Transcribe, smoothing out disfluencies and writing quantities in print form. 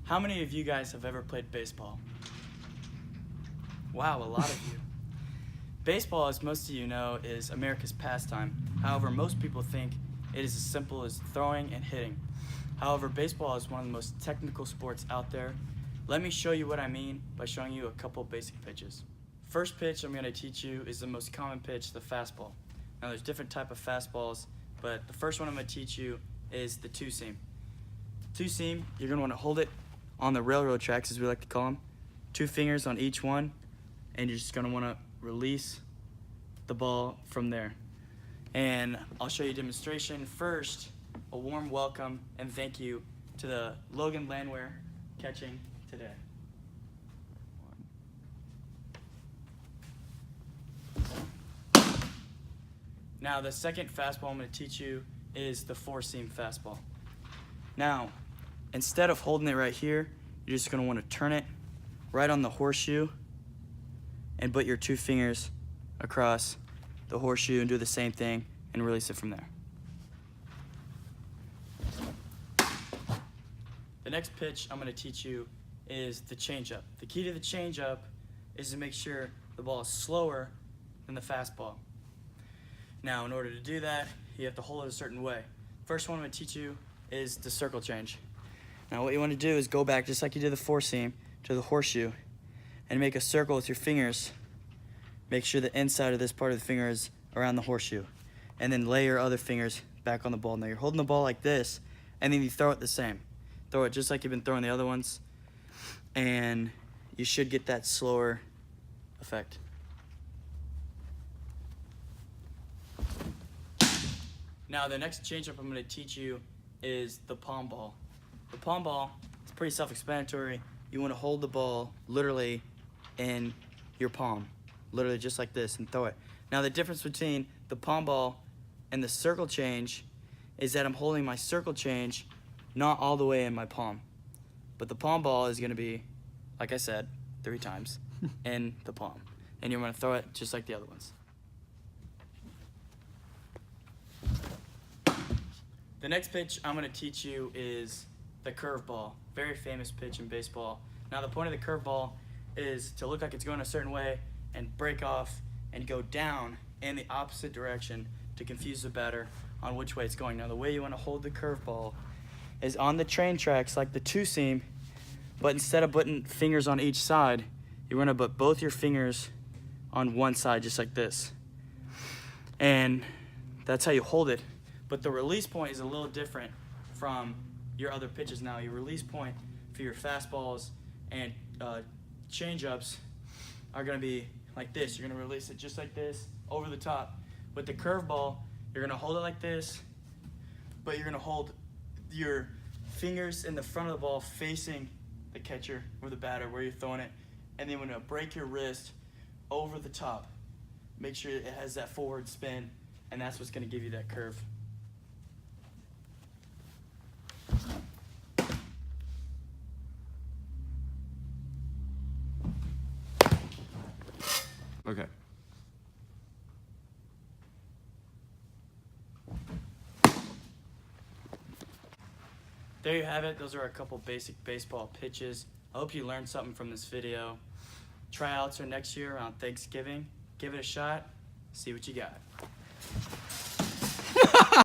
How many of you guys have ever played baseball? Wow, a lot of you. Baseball, as most of you know, is America's pastime. However, most people think it is as simple as throwing and hitting. However, baseball is one of the most technical sports out there. Let me show you what I mean by showing you a couple basic pitches. First pitch I'm going to teach you is the most common pitch, the fastball. Now there's different type of fastballs, but the first one I'm going to teach you is the two-seam. Two-seam, you're going to want to hold it on the railroad tracks, as we like to call them. 2 fingers on each one, and you're just going to want to release the ball from there. And I'll show you a demonstration. First, a warm welcome and thank you to the Logan Landwehr catching today. Now the second fastball I'm going to teach you is the 4-seam fastball. Now, instead of holding it right here, you're just going to want to turn it right on the horseshoe and put your 2 fingers across the horseshoe and do the same thing and release it from there. The next pitch I'm going to teach you is the changeup. The key to the changeup is to make sure the ball is slower than the fastball. Now, in order to do that, you have to hold it a certain way. First one I'm going to teach you is the circle change. Now, what you want to do is go back just like you did the 4-seam to the horseshoe and make a circle with your fingers. Make sure the inside of this part of the finger is around the horseshoe, and then lay your other fingers back on the ball. Now you're holding the ball like this, and then you throw it the same. Throw it just like you've been throwing the other ones, and you should get that slower effect. Now the next changeup I'm going to teach you is the palm ball. The palm ball is pretty self-explanatory. You want to hold the ball literally in your palm, literally just like this, and throw it. Now the difference between the palm ball and the circle change is that I'm holding my circle change not all the way in my palm, but the palm ball is going to be, like I said, 3 times in the palm, and you're going to throw it just like the other ones. The next pitch I'm going to teach you is the curveball. Very famous pitch in baseball. Now the point of the curveball is to look like it's going a certain way and break off and go down in the opposite direction to confuse the batter on which way it's going. Now the way you want to hold the curveball is on the train tracks like the 2-seam, but instead of putting fingers on each side, you're going to put both your fingers on one side just like this. And that's how you hold it. But the release point is a little different from your other pitches now. Your release point for your fastballs and changeups are going to be like this. You're going to release it just like this over the top. With the curveball, you're going to hold it like this, but you're going to hold your fingers in the front of the ball facing the catcher or the batter where you're throwing it, and then you're going to break your wrist over the top. Make sure it has that forward spin, and that's what's going to give you that curve. Okay. There you have it. Those are a couple basic baseball pitches. I hope you learned something from this video. Tryouts are next year around Thanksgiving. Give it a shot. See what you got.